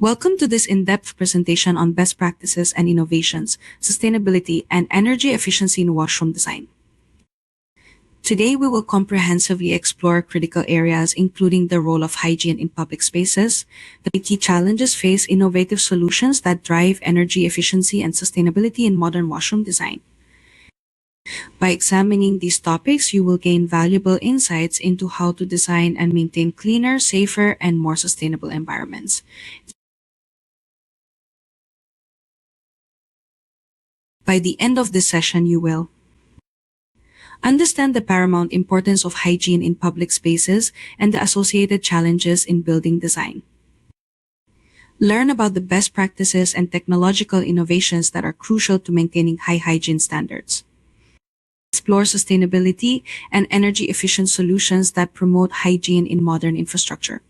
Welcome to this in-depth presentation on best practices and innovations, sustainability, and energy efficiency in washroom design. Today, we will comprehensively explore critical areas including the role of hygiene in public spaces, the key challenges faced, innovative solutions that drive energy efficiency and sustainability in modern washroom design. By examining these topics, you will gain valuable insights into how to design and maintain cleaner, safer, and more sustainable environments. By the end of this session, you will understand the paramount importance of hygiene in public spaces and the associated challenges in building design. Learn about the best practices and technological innovations that are crucial to maintaining high hygiene standards. Explore sustainability and energy-efficient solutions that promote hygiene in modern infrastructure.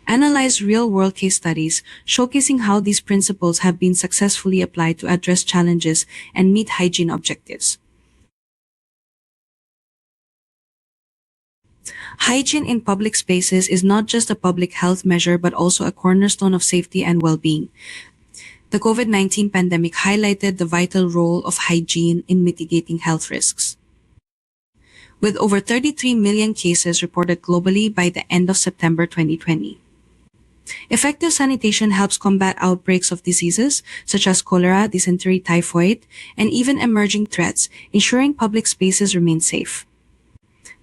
Analyze real-world case studies showcasing how these principles have been successfully applied to address challenges and meet hygiene objectives. Hygiene in public spaces is not just a public health measure but also a cornerstone of safety and well-being. The COVID-19 pandemic highlighted the vital role of hygiene in mitigating health risks. With over 33 million cases reported globally by the end of September 2020. Effective sanitation helps combat outbreaks of diseases such as cholera, dysentery, typhoid, and even emerging threats, ensuring public spaces remain safe.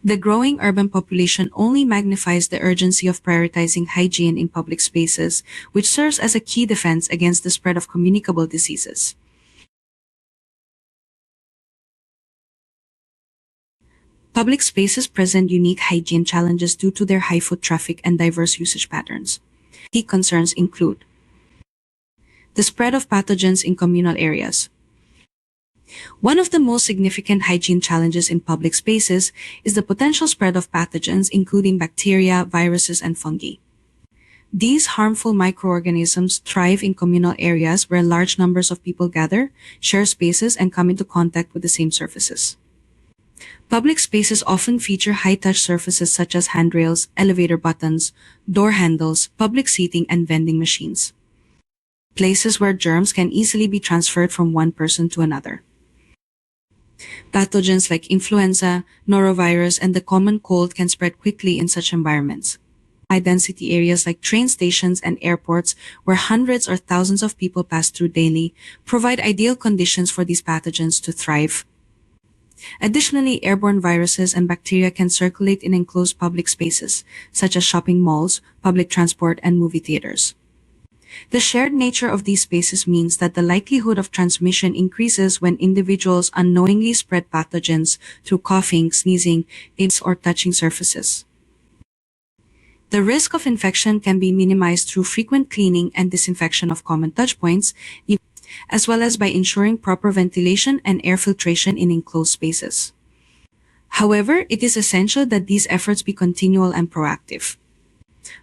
The growing urban population only magnifies the urgency of prioritizing hygiene in public spaces, which serves as a key defense against the spread of communicable diseases. Public spaces present unique hygiene challenges due to their high foot traffic and diverse usage patterns. Key concerns include the spread of pathogens in communal areas. One of the most significant hygiene challenges in public spaces is the potential spread of pathogens including bacteria, viruses, and fungi. These harmful microorganisms thrive in communal areas where large numbers of people gather, share spaces, and come into contact with the same surfaces. Public spaces often feature high-touch surfaces such as handrails, elevator buttons, door handles, public seating, and vending machines. Places where germs can easily be transferred from one person to another. Pathogens like influenza, norovirus, and the common cold can spread quickly in such environments. High-density areas like train stations and airports, where hundreds or thousands of people pass through daily, provide ideal conditions for these pathogens to thrive. Additionally, airborne viruses and bacteria can circulate in enclosed public spaces, such as shopping malls, public transport, and movie theaters. The shared nature of these spaces means that the likelihood of transmission increases when individuals unknowingly spread pathogens through coughing, sneezing, or touching surfaces. The risk of infection can be minimized through frequent cleaning and disinfection of common touchpoints, as well as by ensuring proper ventilation and air filtration in enclosed spaces. However, it is essential that these efforts be continual and proactive.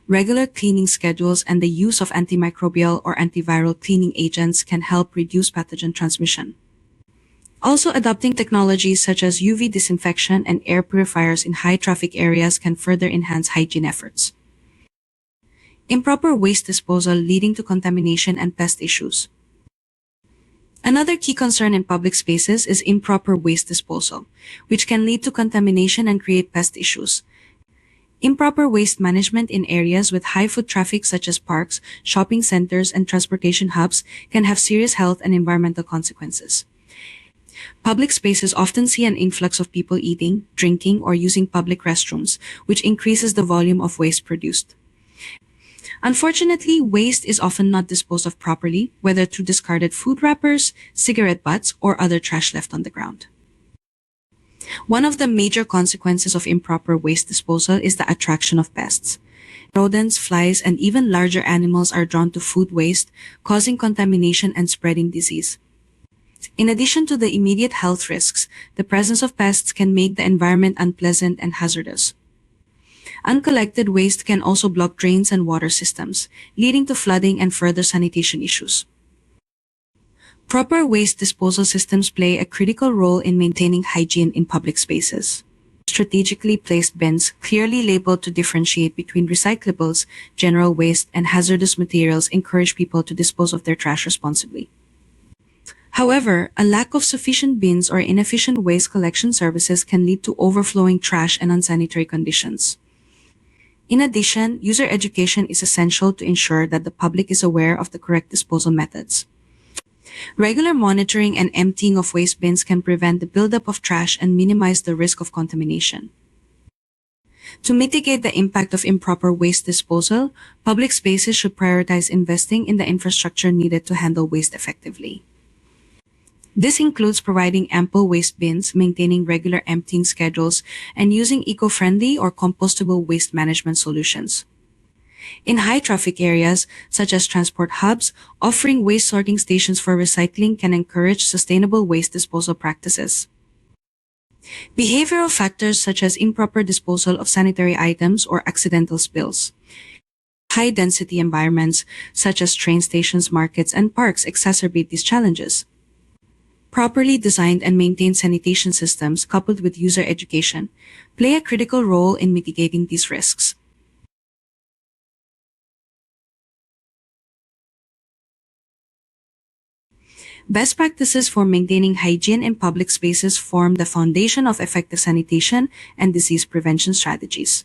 Regular cleaning schedules and the use of antimicrobial or antiviral cleaning agents can help reduce pathogen transmission. Also, adopting technologies such as UV disinfection and air purifiers in high-traffic areas can further enhance hygiene efforts. Improper waste disposal leading to contamination and pest issues. Another key concern in public spaces is improper waste disposal, which can lead to contamination and create pest issues. Improper waste management in areas with high foot traffic such as parks, shopping centers, and transportation hubs can have serious health and environmental consequences. Public spaces often see an influx of people eating, drinking, or using public restrooms, which increases the volume of waste produced. Unfortunately, waste is often not disposed of properly, whether through discarded food wrappers, cigarette butts, or other trash left on the ground. One of the major consequences of improper waste disposal is the attraction of pests. Rodents, flies, and even larger animals are drawn to food waste, causing contamination and spreading disease. In addition to the immediate health risks, the presence of pests can make the environment unpleasant and hazardous. Uncollected waste can also block drains and water systems, leading to flooding and further sanitation issues. Proper waste disposal systems play a critical role in maintaining hygiene in public spaces. Strategically placed bins, clearly labeled to differentiate between recyclables, general waste, and hazardous materials, encourage people to dispose of their trash responsibly. However, a lack of sufficient bins or inefficient waste collection services can lead to overflowing trash and unsanitary conditions. In addition, user education is essential to ensure that the public is aware of the correct disposal methods. Regular monitoring and emptying of waste bins can prevent the buildup of trash and minimize the risk of contamination. To mitigate the impact of improper waste disposal, public spaces should prioritize investing in the infrastructure needed to handle waste effectively. This includes providing ample waste bins, maintaining regular emptying schedules, and using eco-friendly or compostable waste management solutions. In high-traffic areas, such as transport hubs, offering waste sorting stations for recycling can encourage sustainable waste disposal practices. Behavioral factors such as improper disposal of sanitary items or accidental spills. High-density environments, such as train stations, markets, and parks, exacerbate these challenges. Properly designed and maintained sanitation systems, coupled with user education, play a critical role in mitigating these risks. Best practices for maintaining hygiene in public spaces form the foundation of effective sanitation and disease prevention strategies.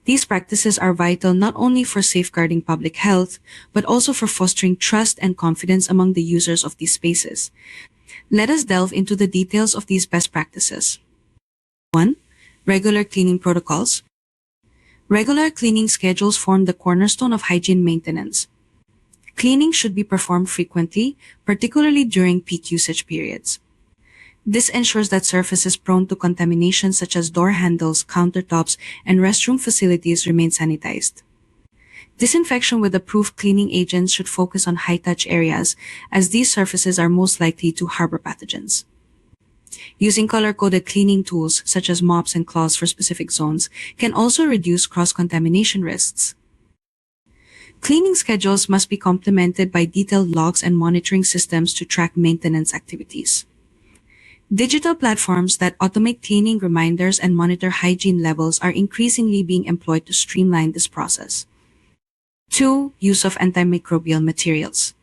These practices are vital not only for safeguarding public health, but also for fostering trust and confidence among the users of these spaces. Let us delve into the details of these best practices. 1. Regular cleaning protocols. Regular cleaning schedules form the cornerstone of hygiene maintenance. Cleaning should be performed frequently, particularly during peak usage periods. This ensures that surfaces prone to contamination such as door handles, countertops, and restroom facilities remain sanitized. Disinfection with approved cleaning agents should focus on high-touch areas, as these surfaces are most likely to harbor pathogens. Using color-coded cleaning tools, such as mops and cloths for specific zones, can also reduce cross-contamination risks. Cleaning schedules must be complemented by detailed logs and monitoring systems to track maintenance activities. Digital platforms that automate cleaning reminders and monitor hygiene levels are increasingly being employed to streamline this process. 2. Use of antimicrobial materials.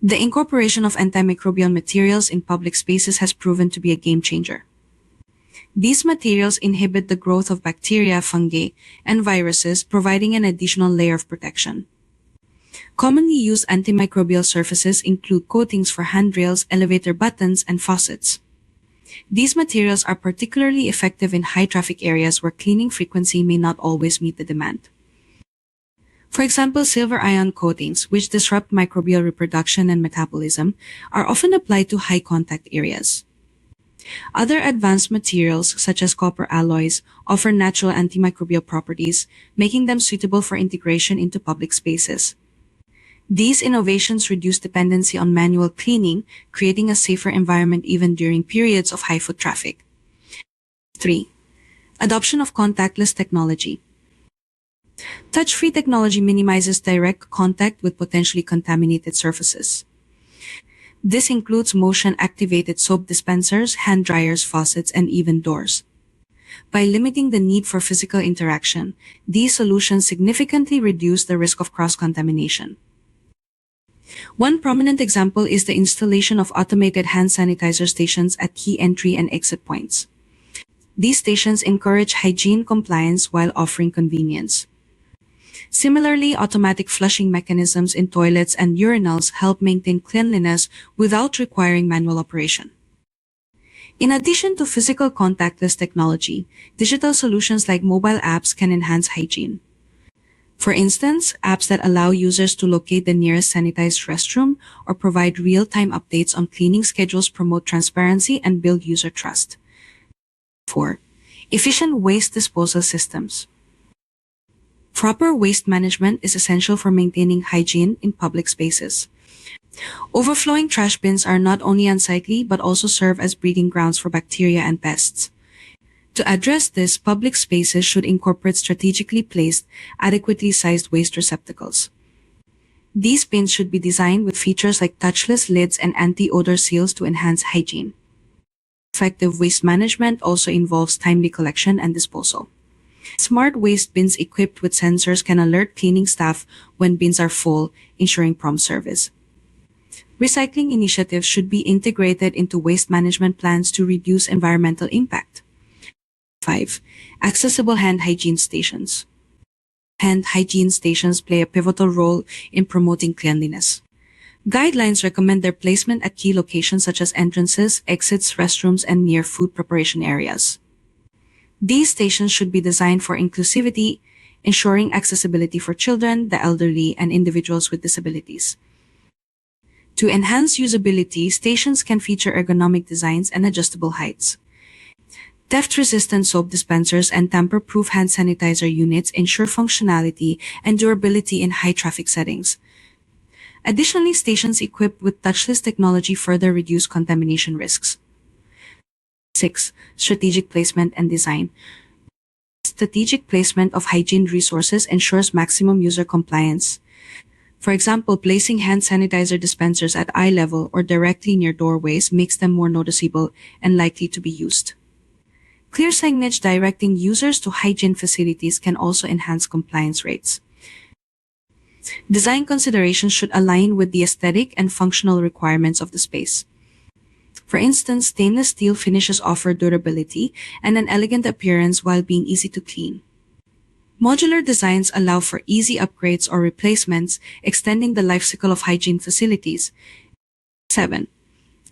The incorporation of antimicrobial materials in public spaces has proven to be a game changer. These materials inhibit the growth of bacteria, fungi, and viruses, providing an additional layer of protection. Commonly used antimicrobial surfaces include coatings for handrails, elevator buttons, and faucets. These materials are particularly effective in high-traffic areas where cleaning frequency may not always meet the demand. For example, silver ion coatings, which disrupt microbial reproduction and metabolism, are often applied to high-contact areas. Other advanced materials, such as copper alloys, offer natural antimicrobial properties, making them suitable for integration into public spaces. These innovations reduce dependency on manual cleaning, creating a safer environment even during periods of high foot traffic. 3. Adoption of contactless technology. Touch-free technology minimizes direct contact with potentially contaminated surfaces. This includes motion-activated soap dispensers, hand dryers, faucets, and even doors. By limiting the need for physical interaction, these solutions significantly reduce the risk of cross-contamination. One prominent example is the installation of automated hand sanitizer stations at key entry and exit points. These stations encourage hygiene compliance while offering convenience. Similarly, automatic flushing mechanisms in toilets and urinals help maintain cleanliness without requiring manual operation. In addition to physical contactless technology, digital solutions like mobile apps can enhance hygiene. For instance, apps that allow users to locate the nearest sanitized restroom or provide real-time updates on cleaning schedules promote transparency and build user trust. 4. Efficient waste disposal systems. Proper waste management is essential for maintaining hygiene in public spaces. Overflowing trash bins are not only unsightly but also serve as breeding grounds for bacteria and pests. To address this, public spaces should incorporate strategically placed, adequately sized waste receptacles. These bins should be designed with features like touchless lids and anti-odor seals to enhance hygiene. Effective waste management also involves timely collection and disposal. Smart waste bins equipped with sensors can alert cleaning staff when bins are full, ensuring prompt service. Recycling initiatives should be integrated into waste management plans to reduce environmental impact. 5. Accessible hand hygiene stations. Hand hygiene stations play a pivotal role in promoting cleanliness. Guidelines recommend their placement at key locations such as entrances, exits, restrooms, and near food preparation areas. These stations should be designed for inclusivity, ensuring accessibility for children, the elderly, and individuals with disabilities. To enhance usability, stations can feature ergonomic designs and adjustable heights. Theft-resistant soap dispensers and tamper-proof hand sanitizer units ensure functionality and durability in high-traffic settings. Additionally, stations equipped with touchless technology further reduce contamination risks. 6. Strategic placement and design. Strategic placement of hygiene resources ensures maximum user compliance. For example, placing hand sanitizer dispensers at eye level or directly near doorways makes them more noticeable and likely to be used. Clear signage directing users to hygiene facilities can also enhance compliance rates. Design considerations should align with the aesthetic and functional requirements of the space. For instance, stainless steel finishes offer durability and an elegant appearance while being easy to clean. Modular designs allow for easy upgrades or replacements, extending the life cycle of hygiene facilities. 7.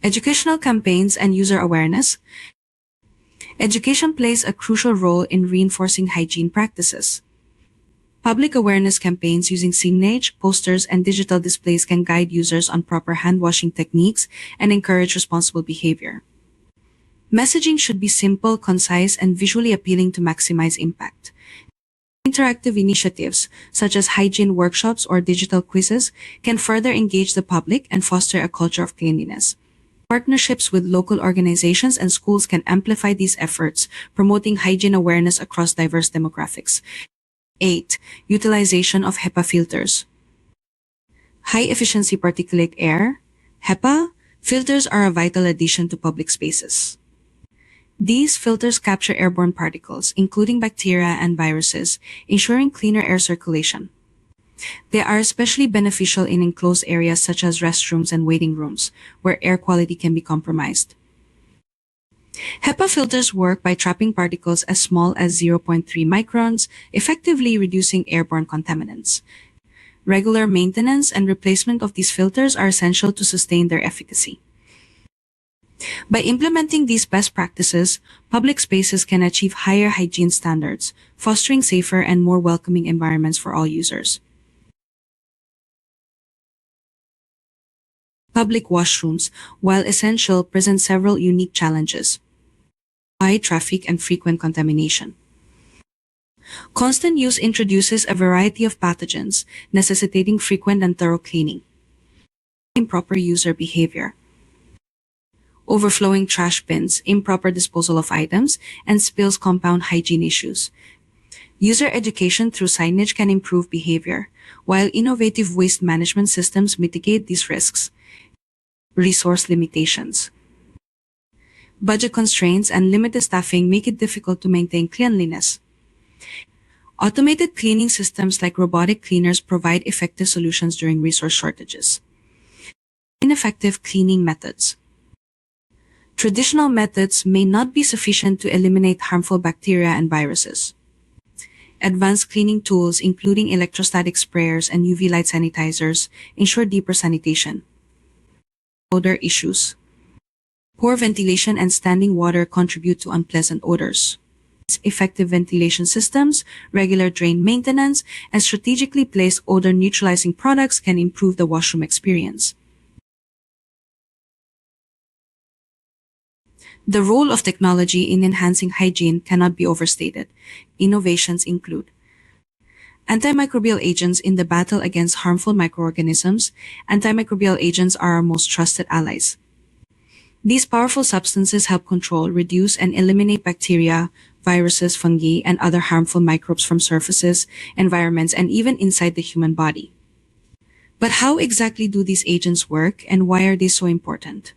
Educational campaigns and user awareness. Education plays a crucial role in reinforcing hygiene practices. Public awareness campaigns using signage, posters, and digital displays can guide users on proper hand-washing techniques and encourage responsible behavior. Messaging should be simple, concise, and visually appealing to maximize impact. Interactive initiatives, such as hygiene workshops or digital quizzes, can further engage the public and foster a culture of cleanliness. Partnerships with local organizations and schools can amplify these efforts, promoting hygiene awareness across diverse demographics. 8. Utilization of HEPA filters. High-efficiency particulate air, HEPA, filters are a vital addition to public spaces. These filters capture airborne particles, including bacteria and viruses, ensuring cleaner air circulation. They are especially beneficial in enclosed areas such as restrooms and waiting rooms, where air quality can be compromised. HEPA filters work by trapping particles as small as 0.3 microns, effectively reducing airborne contaminants. Regular maintenance and replacement of these filters are essential to sustain their efficacy. By implementing these best practices, public spaces can achieve higher hygiene standards, fostering safer and more welcoming environments for all users. Public washrooms, while essential, present several unique challenges. High traffic and frequent contamination. Constant use introduces a variety of pathogens, necessitating frequent and thorough cleaning. Improper user behavior. Overflowing trash bins, improper disposal of items, and spills compound hygiene issues. User education through signage can improve behavior, while innovative waste management systems mitigate these risks. Resource limitations. Budget constraints and limited staffing make it difficult to maintain cleanliness. Automated cleaning systems like robotic cleaners provide effective solutions during resource shortages. Ineffective cleaning methods. Traditional methods may not be sufficient to eliminate harmful bacteria and viruses. Advanced cleaning tools, including electrostatic sprayers and UV light sanitizers, ensure deeper sanitation. Odor issues. Poor ventilation and standing water contribute to unpleasant odors. Effective ventilation systems, regular drain maintenance, and strategically placed odor-neutralizing products can improve the washroom experience. The role of technology in enhancing hygiene cannot be overstated. Innovations include antimicrobial agents in the battle against harmful microorganisms. Antimicrobial agents are our most trusted allies. These powerful substances help control, reduce, and eliminate bacteria, viruses, fungi, and other harmful microbes from surfaces, environments, and even inside the human body. But how exactly do these agents work, and why are they so important?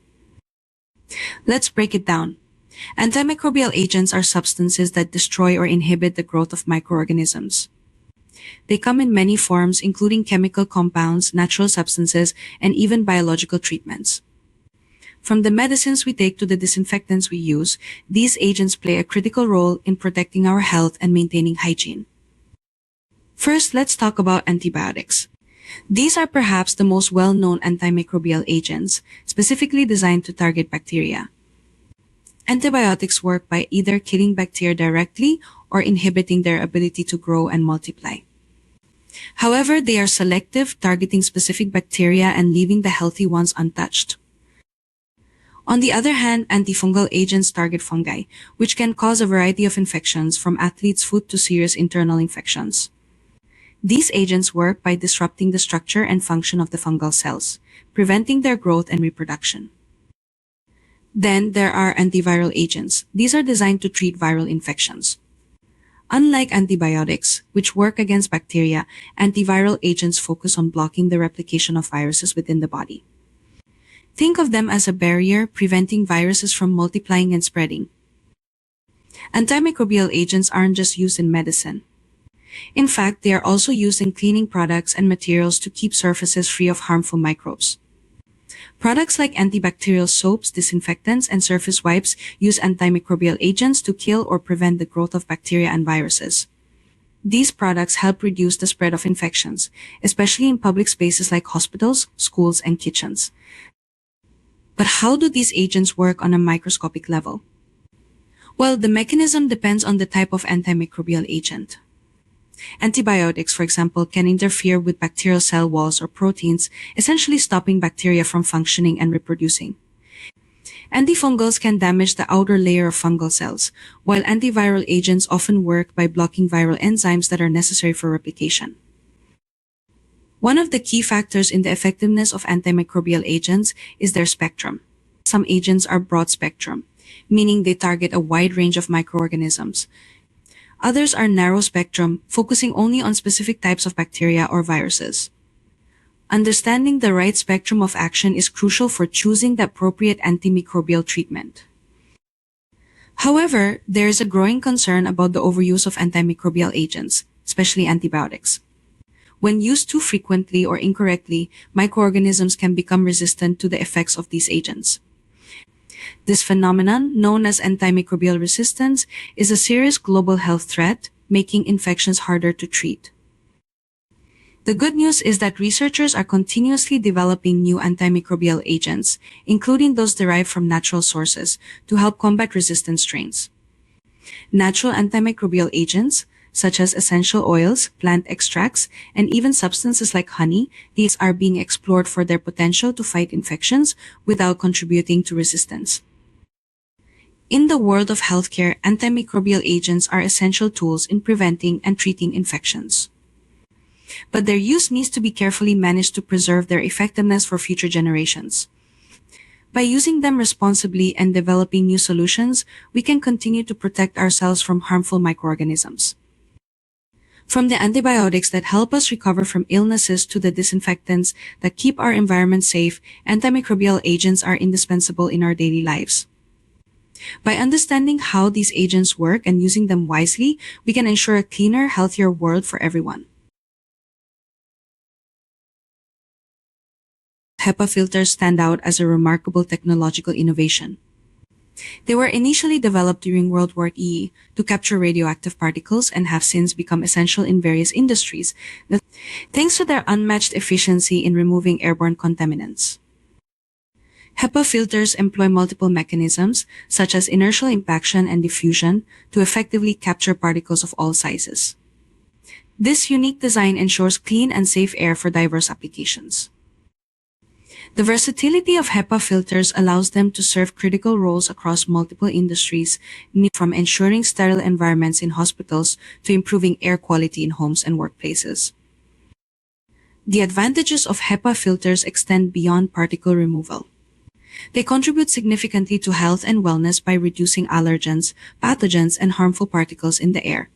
Let's break it down. Antimicrobial agents are substances that destroy or inhibit the growth of microorganisms. They come in many forms, including chemical compounds, natural substances, and even biological treatments. From the medicines we take to the disinfectants we use, these agents play a critical role in protecting our health and maintaining hygiene. First, let's talk about antibiotics. These are perhaps the most well-known antimicrobial agents, specifically designed to target bacteria. Antibiotics work by either killing bacteria directly or inhibiting their ability to grow and multiply. However, they are selective, targeting specific bacteria and leaving the healthy ones untouched. On the other hand, antifungal agents target fungi, which can cause a variety of infections from athlete's foot to serious internal infections. These agents work by disrupting the structure and function of the fungal cells, preventing their growth and reproduction. Then there are antiviral agents. These are designed to treat viral infections. Unlike antibiotics, which work against bacteria, antiviral agents focus on blocking the replication of viruses within the body. Think of them as a barrier preventing viruses from multiplying and spreading. Antimicrobial agents aren't just used in medicine. In fact, they are also used in cleaning products and materials to keep surfaces free of harmful microbes. Products like antibacterial soaps, disinfectants, and surface wipes use antimicrobial agents to kill or prevent the growth of bacteria and viruses. These products help reduce the spread of infections, especially in public spaces like hospitals, schools, and kitchens. But how do these agents work on a microscopic level? Well, the mechanism depends on the type of antimicrobial agent. Antibiotics, for example, can interfere with bacterial cell walls or proteins, essentially stopping bacteria from functioning and reproducing. Antifungals can damage the outer layer of fungal cells, while antiviral agents often work by blocking viral enzymes that are necessary for replication. One of the key factors in the effectiveness of antimicrobial agents is their spectrum. Some agents are broad spectrum, meaning they target a wide range of microorganisms. Others are narrow spectrum, focusing only on specific types of bacteria or viruses. Understanding the right spectrum of action is crucial for choosing the appropriate antimicrobial treatment. However, there is a growing concern about the overuse of antimicrobial agents, especially antibiotics. When used too frequently or incorrectly, microorganisms can become resistant to the effects of these agents. This phenomenon, known as antimicrobial resistance, is a serious global health threat, making infections harder to treat. The good news is that researchers are continuously developing new antimicrobial agents, including those derived from natural sources, to help combat resistant strains. Natural antimicrobial agents, such as essential oils, plant extracts, and even substances like honey, these are being explored for their potential to fight infections without contributing to resistance. In the world of healthcare, antimicrobial agents are essential tools in preventing and treating infections. But their use needs to be carefully managed to preserve their effectiveness for future generations. By using them responsibly and developing new solutions, we can continue to protect ourselves from harmful microorganisms. From the antibiotics that help us recover from illnesses to the disinfectants that keep our environment safe, antimicrobial agents are indispensable in our daily lives. By understanding how these agents work and using them wisely, we can ensure a cleaner, healthier world for everyone. HEPA filters stand out as a remarkable technological innovation. They were initially developed during World War II to capture radioactive particles and have since become essential in various industries, thanks to their unmatched efficiency in removing airborne contaminants. HEPA filters employ multiple mechanisms, such as inertial impaction and diffusion, to effectively capture particles of all sizes. This unique design ensures clean and safe air for diverse applications. The versatility of HEPA filters allows them to serve critical roles across multiple industries, from ensuring sterile environments in hospitals to improving air quality in homes and workplaces. The advantages of HEPA filters extend beyond particle removal. They contribute significantly to health and wellness by reducing allergens, pathogens, and harmful particles in the air.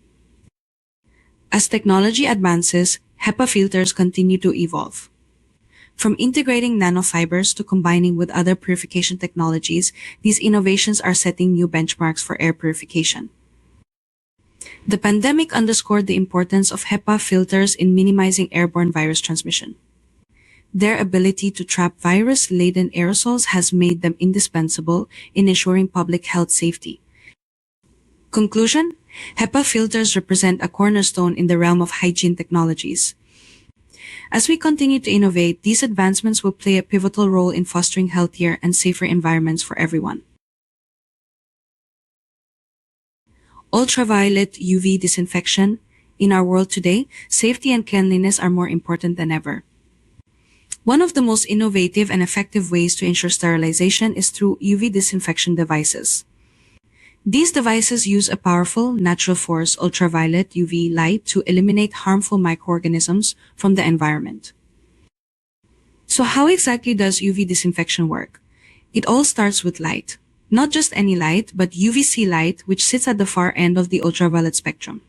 As technology advances, HEPA filters continue to evolve. From integrating nanofibers to combining with other purification technologies, these innovations are setting new benchmarks for air purification. The pandemic underscored the importance of HEPA filters in minimizing airborne virus transmission. Their ability to trap virus-laden aerosols has made them indispensable in ensuring public health safety. Conclusion: HEPA filters represent a cornerstone in the realm of hygiene technologies. As we continue to innovate, these advancements will play a pivotal role in fostering healthier and safer environments for everyone. Ultraviolet UV disinfection. In our world today, safety and cleanliness are more important than ever. One of the most innovative and effective ways to ensure sterilization is through UV disinfection devices. These devices use a powerful, natural force ultraviolet UV light to eliminate harmful microorganisms from the environment. So how exactly does UV disinfection work? It all starts with light. Not just any light, but UVC light, which sits at the far end of the ultraviolet spectrum.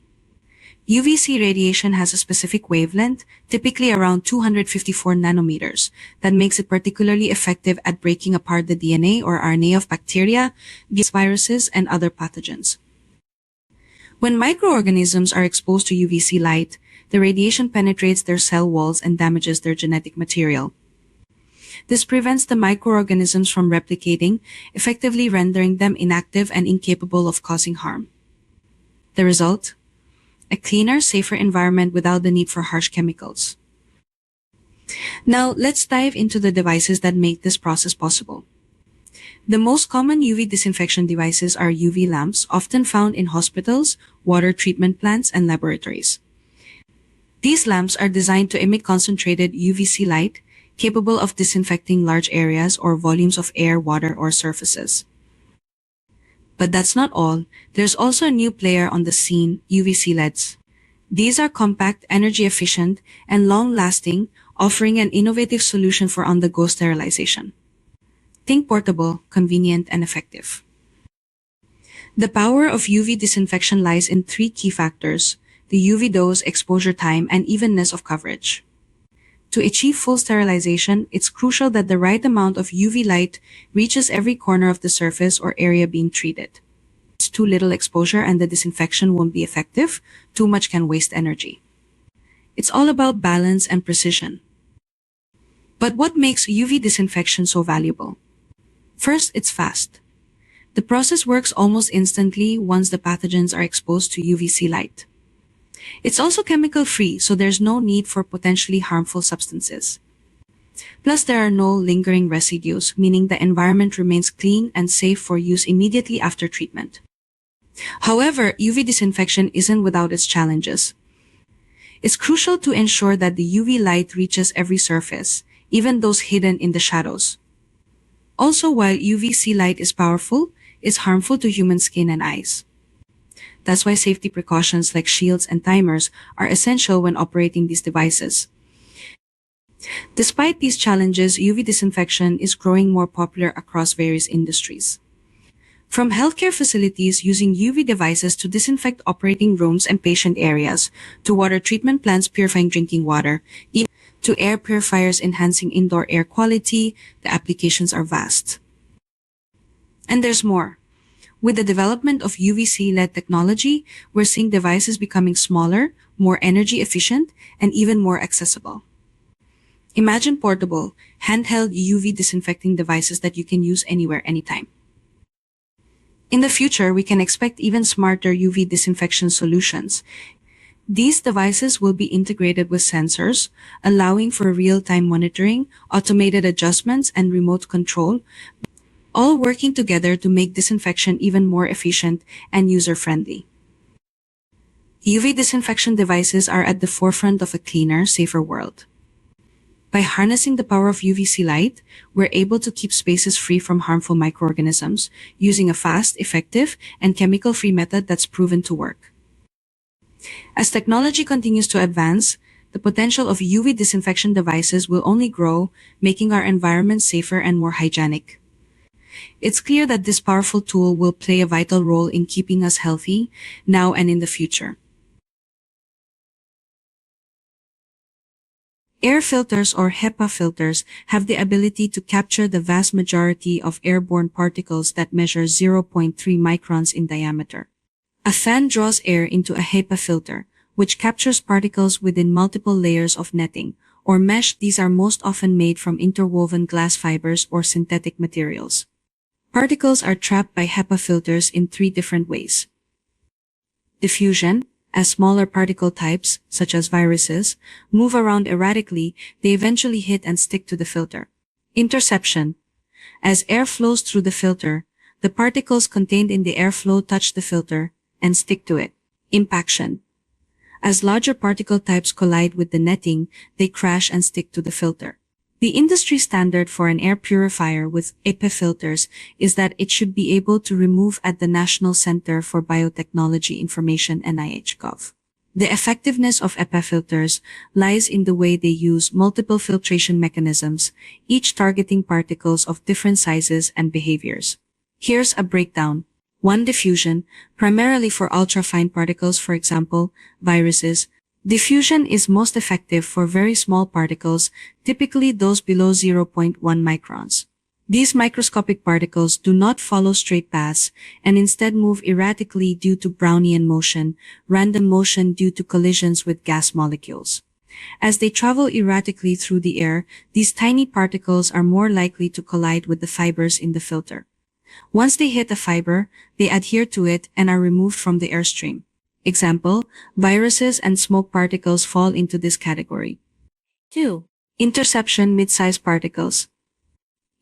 UVC radiation has a specific wavelength, typically around 254 nanometers, that makes it particularly effective at breaking apart the DNA or RNA of bacteria, viruses, and other pathogens. When microorganisms are exposed to UVC light, the radiation penetrates their cell walls and damages their genetic material. This prevents the microorganisms from replicating, effectively rendering them inactive and incapable of causing harm. The result? A cleaner, safer environment without the need for harsh chemicals. Now, let's dive into the devices that make this process possible. The most common UV disinfection devices are UV lamps, often found in hospitals, water treatment plants, and laboratories. These lamps are designed to emit concentrated UVC light, capable of disinfecting large areas or volumes of air, water, or surfaces. But that's not all. There's also a new player on the scene, UVC LEDs. These are compact, energy efficient, and long-lasting, offering an innovative solution for on-the-go sterilization. Think portable, convenient, and effective. The power of UV disinfection lies in three key factors: the UV dose, exposure time, and evenness of coverage. To achieve full sterilization, it's crucial that the right amount of UV light reaches every corner of the surface or area being treated. It's too little exposure and the disinfection won't be effective. Too much can waste energy. It's all about balance and precision. But what makes UV disinfection so valuable? First, it's fast. The process works almost instantly once the pathogens are exposed to UVC light. It's also chemical-free, so there's no need for potentially harmful substances. Plus, there are no lingering residues, meaning the environment remains clean and safe for use immediately after treatment. However, UV disinfection isn't without its challenges. It's crucial to ensure that the UV light reaches every surface, even those hidden in the shadows. Also, while UVC light is powerful, it's harmful to human skin and eyes. That's why safety precautions like shields and timers are essential when operating these devices. Despite these challenges, UV disinfection is growing more popular across various industries. From healthcare facilities using UV devices to disinfect operating rooms and patient areas, to water treatment plants purifying drinking water, to air purifiers enhancing indoor air quality, the applications are vast. And there's more. With the development of UVC LED technology, we're seeing devices becoming smaller, more energy efficient, and even more accessible. Imagine portable, handheld UV disinfecting devices that you can use anywhere, anytime. In the future, we can expect even smarter UV disinfection solutions. These devices will be integrated with sensors, allowing for real-time monitoring, automated adjustments, and remote control, all working together to make disinfection even more efficient and user-friendly. UV disinfection devices are at the forefront of a cleaner, safer world. By harnessing the power of UVC light, we're able to keep spaces free from harmful microorganisms using a fast, effective, and chemical-free method that's proven to work. As technology continues to advance, the potential of UV disinfection devices will only grow, making our environment safer and more hygienic. It's clear that this powerful tool will play a vital role in keeping us healthy now and in the future. Air filters or HEPA filters have the ability to capture the vast majority of airborne particles that measure zero point 0.3 microns in diameter. A fan draws air into a HEPA filter, which captures particles within multiple layers of netting or mesh. These are most often made from interwoven glass fibers or synthetic materials. Particles are trapped by HEPA filters in three different ways. Diffusion. As smaller particle types, such as viruses, move around erratically, they eventually hit and stick to the filter. Interception. As air flows through the filter, the particles contained in the airflow touch the filter and stick to it. Impaction. As larger particle types collide with the netting, they crash and stick to the filter. The industry standard for an air purifier with HEPA filters is that it should be able to remove at the National Center for Biotechnology Information NIH.gov. The effectiveness of HEPA filters lies in the way they use multiple filtration mechanisms, each targeting particles of different sizes and behaviors. Here's a breakdown. 1. Diffusion, primarily for ultrafine particles, for example, viruses. Diffusion is most effective for very small particles, typically those below 0.1 microns. These microscopic particles do not follow straight paths and instead move erratically due to Brownian motion, random motion due to collisions with gas molecules. As they travel erratically through the air, these tiny particles are more likely to collide with the fibers in the filter. Once they hit a fiber, they adhere to it and are removed from the airstream. Example, viruses and smoke particles fall into this category. 2. Interception. Mid-sized particles.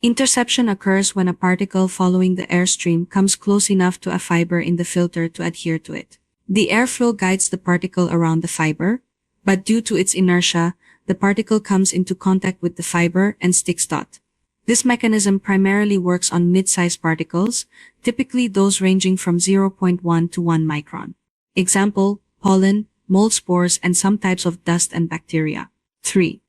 Interception occurs when a particle following the airstream comes close enough to a fiber in the filter to adhere to it. The airflow guides the particle around the fiber, but due to its inertia, the particle comes into contact with the fiber and sticks. This mechanism primarily works on mid-sized particles, typically those ranging from 0.1 to 1 micron. Example, pollen, mold spores, and some types of dust and bacteria. 3.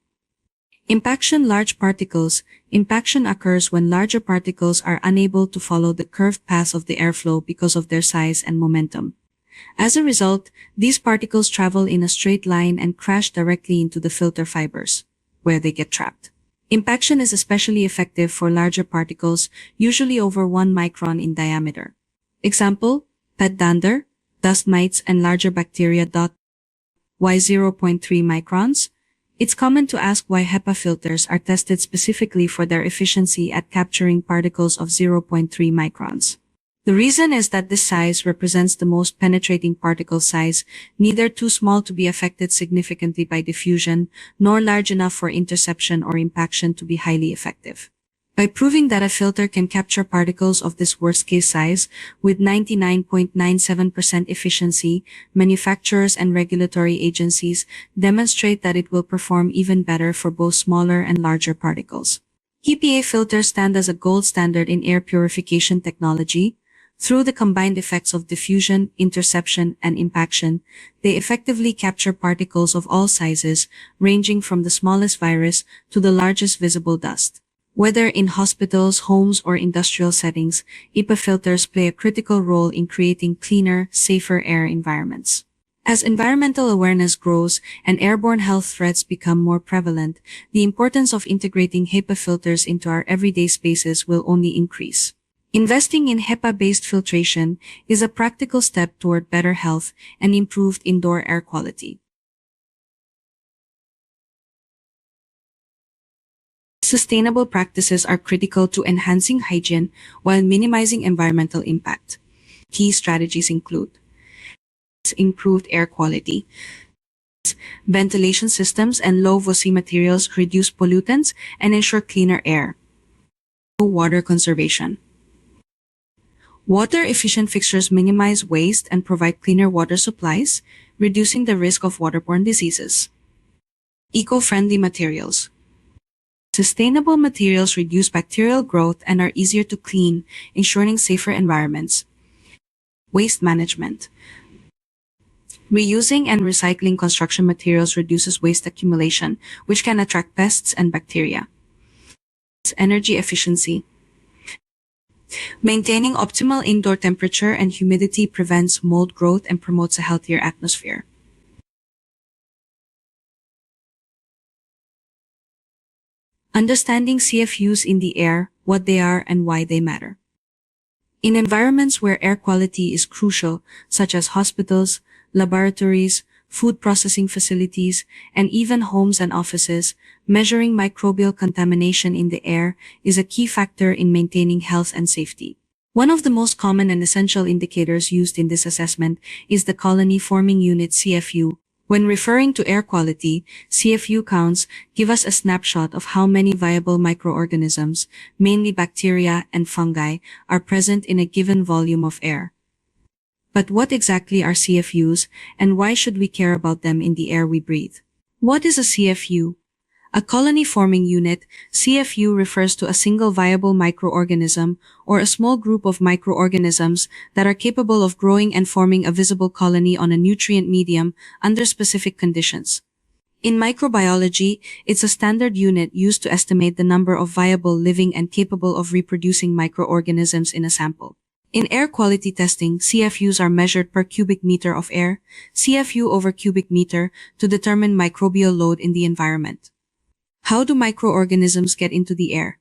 Impaction. Large particles. Impaction occurs when larger particles are unable to follow the curved path of the airflow because of their size and momentum. As a result, these particles travel in a straight line and crash directly into the filter fibers, where they get trapped. Impaction is especially effective for larger particles, usually over 1 micron in diameter. Example, pet dander, dust mites, and larger bacteria. Why 0.3 microns? It's common to ask why HEPA filters are tested specifically for their efficiency at capturing particles of 0.3 microns. The reason is that this size represents the most penetrating particle size, neither too small to be affected significantly by diffusion, nor large enough for interception or impaction to be highly effective. By proving that a filter can capture particles of this worst-case size with 99.97% efficiency, manufacturers and regulatory agencies demonstrate that it will perform even better for both smaller and larger particles. HEPA filters stand as a gold standard in air purification technology. Through the combined effects of diffusion, interception, and impaction, they effectively capture particles of all sizes, ranging from the smallest virus to the largest visible dust. Whether in hospitals, homes, or industrial settings, HEPA filters play a critical role in creating cleaner, safer air environments. As environmental awareness grows and airborne health threats become more prevalent, the importance of integrating HEPA filters into our everyday spaces will only increase. Investing in HEPA-based filtration is a practical step toward better health and improved indoor air quality. Sustainable practices are critical to enhancing hygiene while minimizing environmental impact. Key strategies include improved air quality. Ventilation systems and low-VOC materials reduce pollutants and ensure cleaner air. Water conservation. Water-efficient fixtures minimize waste and provide cleaner water supplies, reducing the risk of waterborne diseases. Eco-friendly materials. Sustainable materials reduce bacterial growth and are easier to clean, ensuring safer environments. Waste management. Reusing and recycling construction materials reduces waste accumulation, which can attract pests and bacteria. Energy efficiency. Maintaining optimal indoor temperature and humidity prevents mold growth and promotes a healthier atmosphere. Understanding CFUs in the air, what they are and why they matter. In environments where air quality is crucial, such as hospitals, laboratories, food processing facilities, and even homes and offices, measuring microbial contamination in the air is a key factor in maintaining health and safety. One of the most common and essential indicators used in this assessment is the Colony Forming Unit CFU. When referring to air quality, CFU counts give us a snapshot of how many viable microorganisms, mainly bacteria and fungi, are present in a given volume of air. But what exactly are CFUs, and why should we care about them in the air we breathe? What is a CFU? A colony-forming unit, CFU refers to a single viable microorganism or a small group of microorganisms that are capable of growing and forming a visible colony on a nutrient medium under specific conditions. In microbiology, it's a standard unit used to estimate the number of viable, living, and capable of reproducing microorganisms in a sample. In air quality testing, CFUs are measured per cubic meter of air, CFU over cubic meter, to determine microbial load in the environment. How do microorganisms get into the air?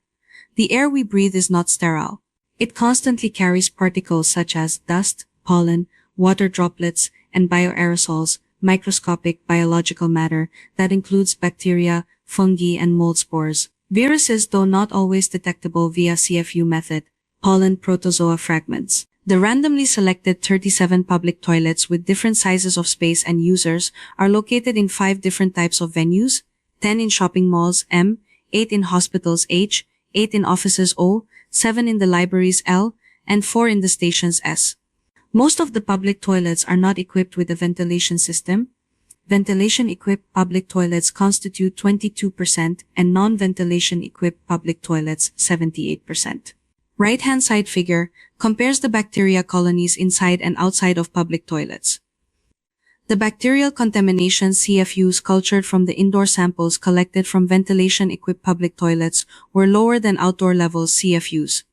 The air we breathe is not sterile. It constantly carries particles such as dust, pollen, water droplets, and bioaerosols, microscopic biological matter that includes bacteria, fungi, and mold spores. Viruses, though not always detectable via CFU method, pollen protozoa fragments. The randomly selected 37 public toilets with different sizes of space and users are located in 5 different types of venues: 10 in shopping malls M, 8 in hospitals H, 8 in offices O, 7 in the libraries L, and 4 in the stations S. Most of the public toilets are not equipped with a ventilation system. Ventilation-equipped public toilets constitute 22% and non-ventilation-equipped public toilets 78%. Right-hand side figure compares the bacteria colonies inside and outside of public toilets. The bacterial contamination CFUs cultured from the indoor samples collected from ventilation-equipped public toilets were lower than outdoor levels CFUs.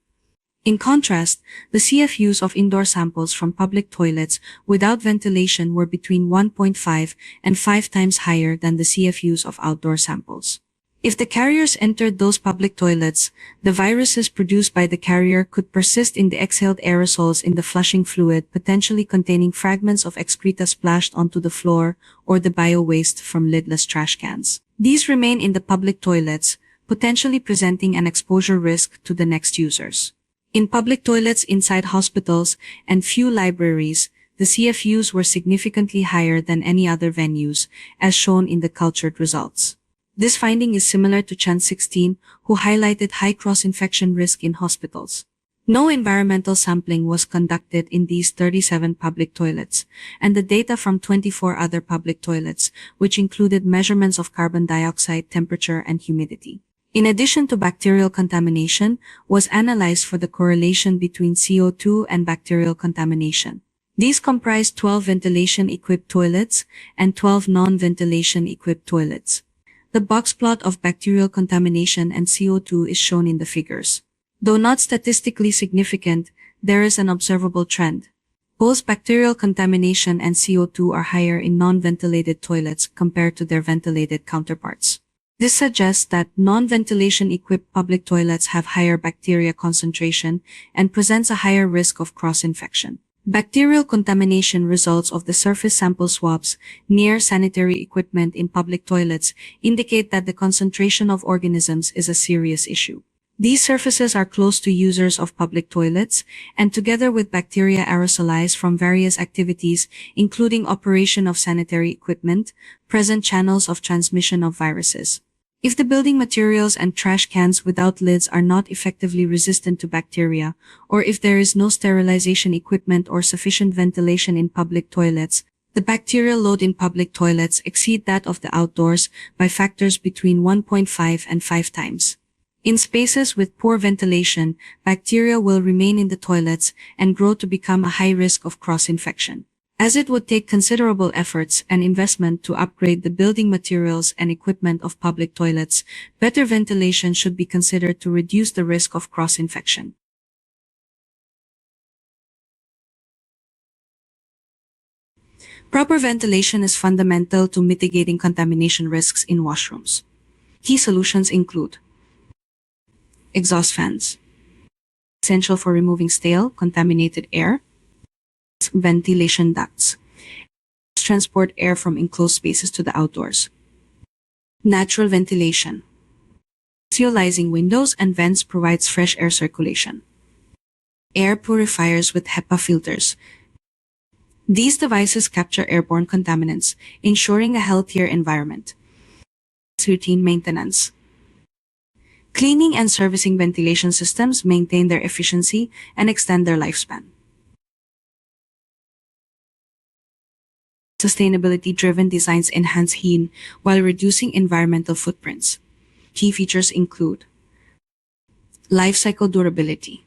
In contrast, the CFUs of indoor samples from public toilets without ventilation were between 1.5 and 5 times higher than the CFUs of outdoor samples. If the carriers entered those public toilets, the viruses produced by the carrier could persist in the exhaled aerosols in the flushing fluid, potentially containing fragments of excreta splashed onto the floor or the bio-waste from lidless trash cans. These remain in the public toilets, potentially presenting an exposure risk to the next users. In public toilets inside hospitals and few libraries, the CFUs were significantly higher than any other venues, as shown in the cultured results. This finding is similar to Chan 16, who highlighted high cross-infection risk in hospitals. No environmental sampling was conducted in these 37 public toilets, and the data from 24 other public toilets, which included measurements of carbon dioxide, temperature, and humidity, in addition to bacterial contamination, was analyzed for the correlation between CO2 and bacterial contamination. These comprised 12 ventilation-equipped toilets and 12 non-ventilation-equipped toilets. The box plot of bacterial contamination and CO2 is shown in the figures. Though not statistically significant, there is an observable trend. Both bacterial contamination and CO2 are higher in non-ventilated toilets compared to their ventilated counterparts. This suggests that non-ventilation-equipped public toilets have higher bacteria concentration and presents a higher risk of cross-infection. Bacterial contamination results of the surface sample swabs near sanitary equipment in public toilets indicate that the concentration of organisms is a serious issue. These surfaces are close to users of public toilets, and together with bacteria aerosolized from various activities, including operation of sanitary equipment, present channels of transmission of viruses. If the building materials and trash cans without lids are not effectively resistant to bacteria, or if there is no sterilization equipment or sufficient ventilation in public toilets, the bacterial load in public toilets exceed that of the outdoors by factors between 1.5 and 5 times. In spaces with poor ventilation, bacteria will remain in the toilets and grow to become a high risk of cross-infection. As it would take considerable efforts and investment to upgrade the building materials and equipment of public toilets, better ventilation should be considered to reduce the risk of cross-infection. Proper ventilation is fundamental to mitigating contamination risks in washrooms. Key solutions include exhaust fans, essential for removing stale, contaminated air. Ventilation ducts transport air from enclosed spaces to the outdoors. Natural ventilation. Oxyolizing windows and vents provides fresh air circulation. Air purifiers with HEPA filters. These devices capture airborne contaminants, ensuring a healthier environment. Routine maintenance. Cleaning and servicing ventilation systems maintain their efficiency and extend their lifespan. Sustainability-driven designs enhance hygiene while reducing environmental footprints. Key features include life cycle durability.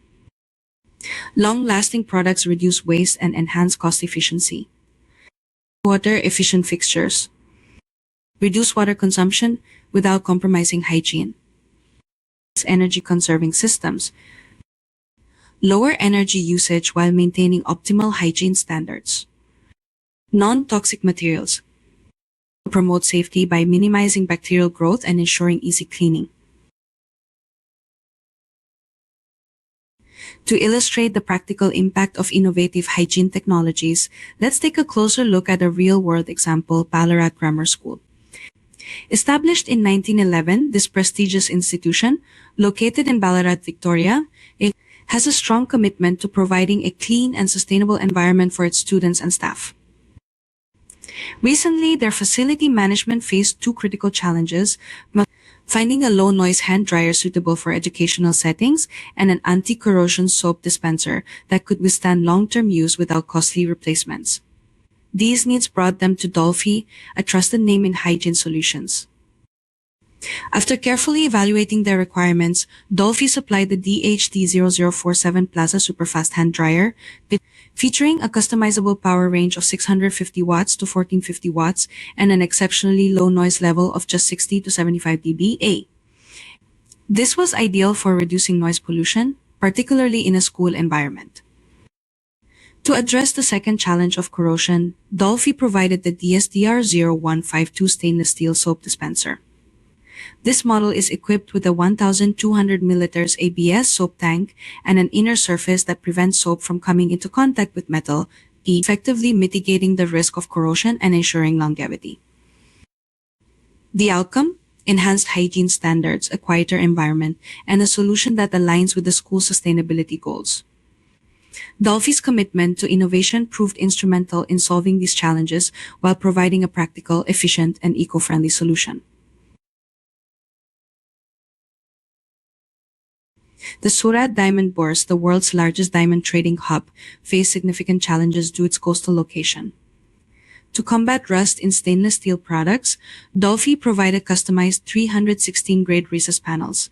Long-lasting products reduce waste and enhance cost efficiency. Water-efficient fixtures. Reduce water consumption without compromising hygiene. Energy-conserving systems. Lower energy usage while maintaining optimal hygiene standards. Non-toxic materials. Promote safety by minimizing bacterial growth and ensuring easy cleaning. To illustrate the practical impact of innovative hygiene technologies, let's take a closer look at a real-world example, Ballarat Grammar School. Established in 1911, this prestigious institution, located in Ballarat, Victoria, it has a strong commitment to providing a clean and sustainable environment for its students and staff. Recently, their facility management faced two critical challenges: finding a low-noise hand dryer suitable for educational settings and an anti-corrosion soap dispenser that could withstand long-term use without costly replacements. These needs brought them to Dolphy, a trusted name in hygiene solutions. After carefully evaluating their requirements, Dolphy supplied the DHT0047 Plaza Superfast Hand Dryer, featuring a customizable power range of 650 watts to 1450 watts and an exceptionally low noise level of just 60 to 75 dBA. This was ideal for reducing noise pollution, particularly in a school environment. To address the second challenge of corrosion, Dolphy provided the DSDR0152 stainless steel soap dispenser. This model is equipped with a 1,200 milliliters ABS soap tank and an inner surface that prevents soap from coming into contact with metal, effectively mitigating the risk of corrosion and ensuring longevity. The outcome? Enhanced hygiene standards, a quieter environment, and a solution that aligns with the school's sustainability goals. Dolphy's commitment to innovation proved instrumental in solving these challenges while providing a practical, efficient, and eco-friendly solution. The Surat Diamond Bourse, the world's largest diamond trading hub, faced significant challenges due to its coastal location. To combat rust in stainless steel products, Dolphy provided customized 316-grade recessed panels.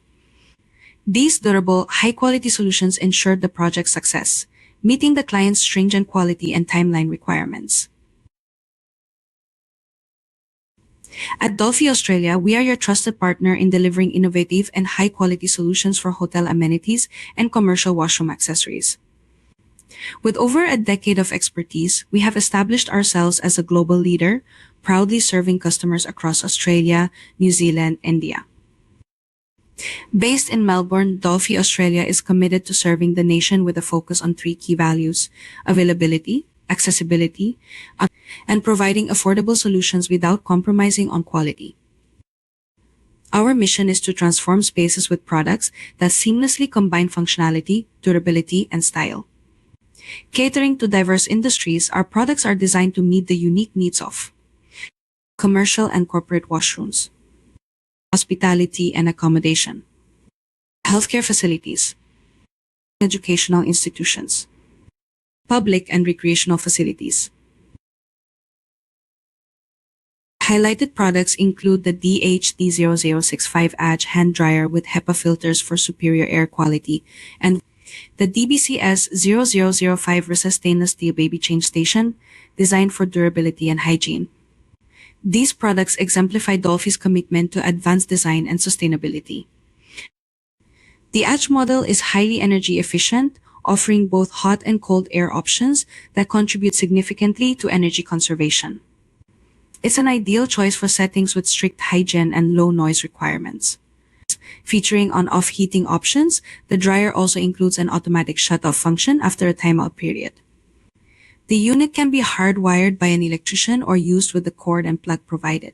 These durable, high-quality solutions ensured the project's success, meeting the client's stringent quality and timeline requirements. At Dolphy Australia, we are your trusted partner in delivering innovative and high-quality solutions for hotel amenities and commercial washroom accessories. With over a decade of expertise, we have established ourselves as a global leader, proudly serving customers across Australia, New Zealand, and India. Based in Melbourne, Dolphy Australia is committed to serving the nation with a focus on three key values: availability, accessibility, and providing affordable solutions without compromising on quality. Our mission is to transform spaces with products that seamlessly combine functionality, durability, and style. Catering to diverse industries, our products are designed to meet the unique needs of commercial and corporate washrooms, hospitality and accommodation, healthcare facilities, educational institutions, public and recreational facilities. Highlighted products include the DHT0065 Edge hand dryer with HEPA filters for superior air quality and the DBCS0005 recessed stainless steel baby change station, designed for durability and hygiene. These products exemplify Dolphy's commitment to advanced design and sustainability. The Edge model is highly energy efficient, offering both hot and cold air options that contribute significantly to energy conservation. It's an ideal choice for settings with strict hygiene and low noise requirements. Featuring on-off heating options, the dryer also includes an automatic shut-off function after a timeout period. The unit can be hardwired by an electrician or used with the cord and plug provided.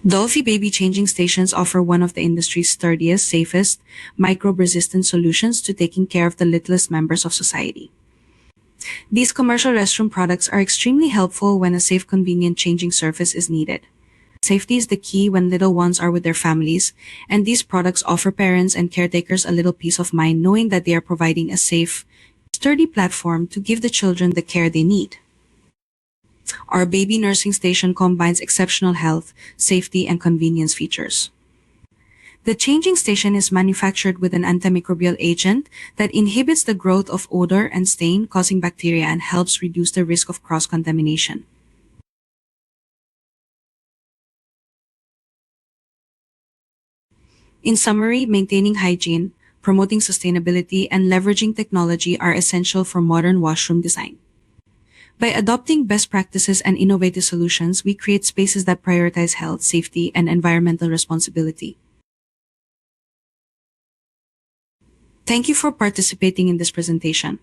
Dolphy baby changing stations offer one of the industry's sturdiest, safest, microbe-resistant solutions to taking care of the littlest members of society. These commercial restroom products are extremely helpful when a safe, convenient changing surface is needed. Safety is the key when little ones are with their families, and these products offer parents and caretakers a little peace of mind knowing that they are providing a safe, sturdy platform to give the children the care they need. Our baby nursing station combines exceptional health, safety, and convenience features. The changing station is manufactured with an antimicrobial agent that inhibits the growth of odor and stain, causing bacteria, and helps reduce the risk of cross-contamination. In summary, maintaining hygiene, promoting sustainability, and leveraging technology are essential for modern washroom design. By adopting best practices and innovative solutions, we create spaces that prioritize health, safety, and environmental responsibility. Thank you for participating in this presentation.